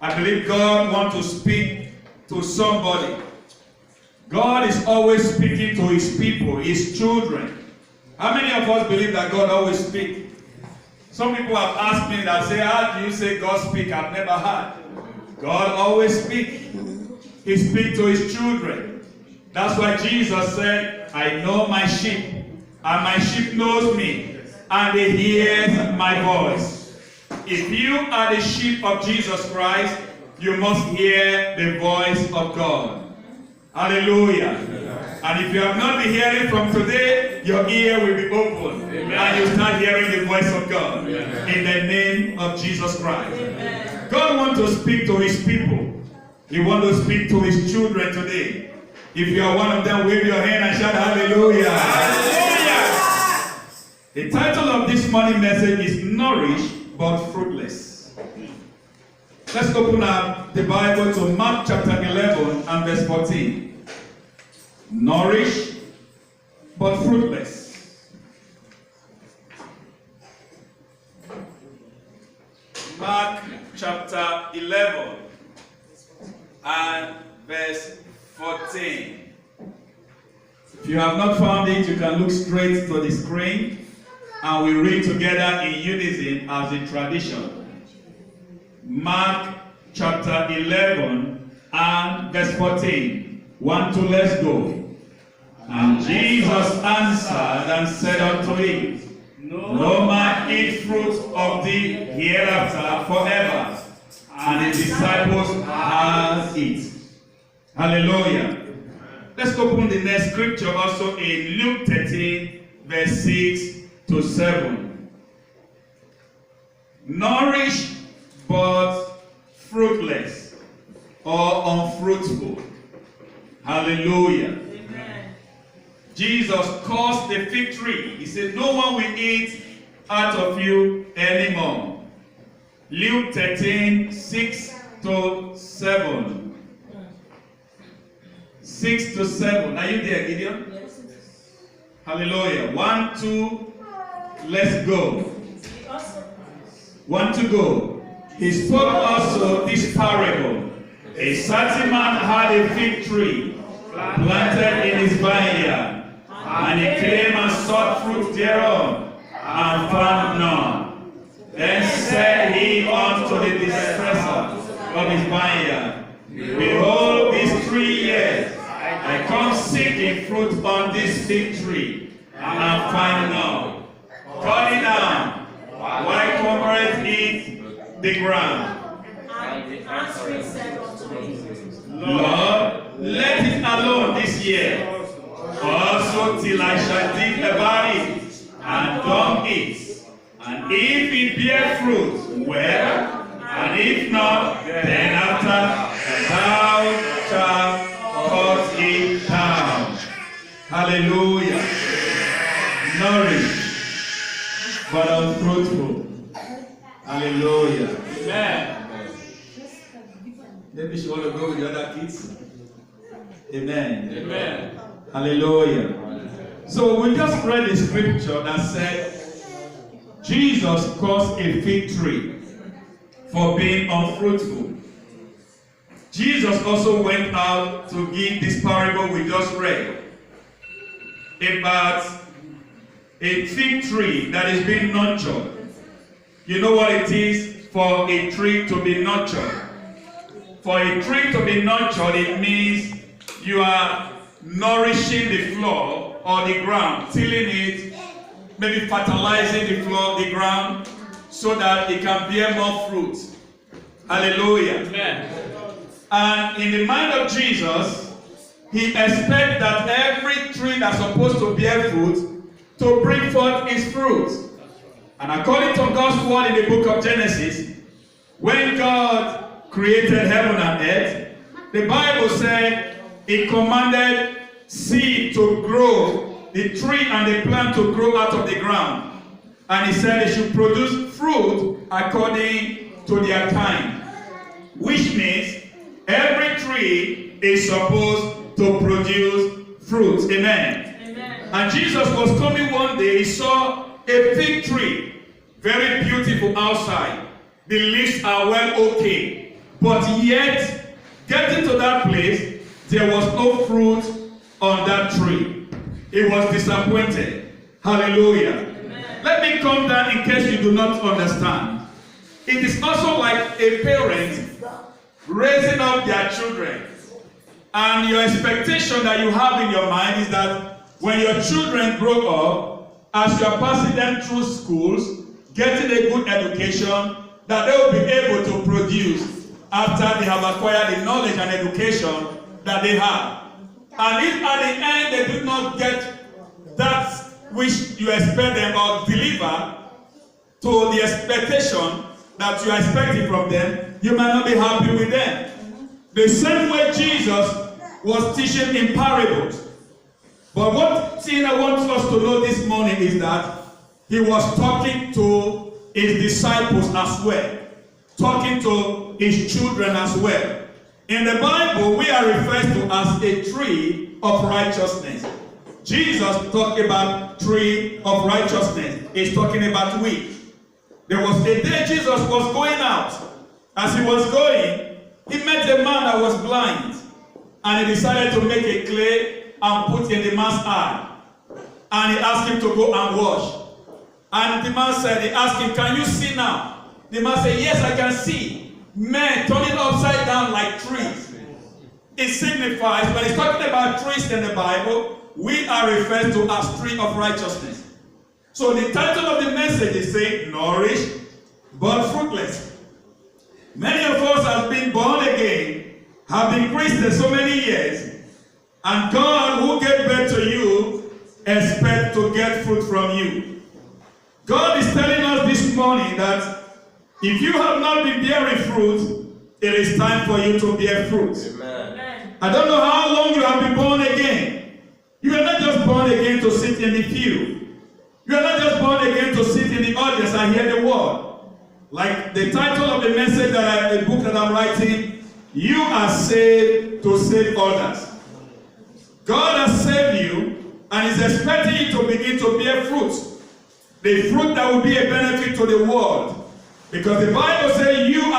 I believe God wants to speak to somebody. God is always speaking to his people, his children. How many of us believe that God always speaks? Some people have asked me that say, how do you say God speaks? I've never heard. God always speaks. He speaks to his children. That's why Jesus said, I know my sheep, and my sheep knows me, and they hear my voice. If you are the sheep of Jesus Christ, you must hear the voice of God. Hallelujah. And if you have not been hearing from today, your ear will be open. Amen. And you start hearing the voice of God. Amen. In the name of Jesus Christ. Amen. God wants to speak to his people. He wants to speak to his children today. If you are one of them, wave your hand and shout hallelujah. Hallelujah. The title of this morning message is Nourished but Fruitless. Let's open up the Bible to Mark chapter 11 and verse 14. Nourished but fruitless. Mark chapter 11 and verse 14. If you have not found it, you can look straight to the screen and we read together in unison as a tradition. Mark chapter 11 and verse 14. 1, 2, let's go. And Jesus answered and said unto him, No man eat fruit of thee hereafter forever. And his disciples has it. Hallelujah. Let's open the next scripture also in Luke 13, verse 6 to 7. Nourished but fruitless or unfruitful. Hallelujah. Amen. Jesus cursed the fig tree. He said, no one will eat out of you anymore. Luke 13, 6 to 7. 6 to 7. Are you there, Gideon? Yes. Hallelujah. 1, 2, let's go. 1 to go. He spoke also this parable. A certain man had a fig tree planted in his vineyard, and he came and sought fruit thereon, and found none. Then said he unto the distresser of his vineyard, Behold, these 3 years I come seeking fruit on this fig tree, and find none. Cut it down. Why covereth it the ground? And the answering said unto him, Lord, let it alone this year, also till I shall dig about it, and dung it. And if it bear fruit, well, and if not, then after thou shalt cut it down. Hallelujah. Nourished, but unfruitful. Hallelujah. Amen. Maybe she want to go with the other kids. Amen. Amen. Hallelujah. So we just read the scripture that said Jesus cursed a fig tree for being unfruitful. Jesus also went out to give this parable we just read about a fig tree that is being nurtured. You know what it is for a tree to be nurtured? For a tree to be nurtured, it means you are nourishing the floor or the ground, tilling it, maybe fertilizing the floor, the ground, so that it can bear more fruit. Hallelujah. Amen. And in the mind of Jesus, he expects that every tree that's supposed to bear fruit to bring forth its fruit. And according to God's word in the book of Genesis, when God created heaven and earth, the Bible said he commanded seed to grow, the tree and the plant to grow out of the ground. And he said they should produce fruit according to their time. Which means every tree is supposed to produce fruit. Amen. Amen. And Jesus was coming one day, he saw a fig tree, very beautiful outside. The leaves are well okay. But yet, getting to that place, there was no fruit on that tree. He was disappointed. Hallelujah. Amen. Let me come down in case you do not understand. It is also like a parent raising up their children. And your expectation that you have in your mind is that when your children grow up, as you are passing them through schools, getting a good education, that they will be able to produce after they have acquired the knowledge and education that they have. And if at the end they do not get that which you expect them or deliver to the expectation that you are expecting from them, you might not be happy with them. The same way Jesus was teaching in parables. But one thing I want us to know this morning is that he was talking to his disciples as well, talking to his children as well. In the Bible, we are referred to as a tree of righteousness. Jesus talked about tree of righteousness. He's talking about wheat. There was a day Jesus was going out. As he was going, he met a man that was blind. And he decided to make a clay and put in the man's eye. And he asked him to go and wash. And the man said, he asked him, can you see now? The man said, yes, I can see. Men turning upside down like trees. It signifies, when it's talking about trees in the Bible, we are referred to as tree of righteousness. So the title of the message is saying, nourished but fruitless. Many of us have been born again, have been Christians so many years, and God who gave birth to you expects to get fruit from you. God is telling us this morning that if you have not been bearing fruit, it is time for you to bear fruit. Amen. I don't know how long you have been born again. You are not just born again to sit in the pew. You are not just born again to sit in the audience and hear the word. Like the title of the message the book that I'm writing, you are saved to save others. God has saved you and is expecting you to begin to bear fruit. The fruit that will be a benefit to the world. Because the Bible says you are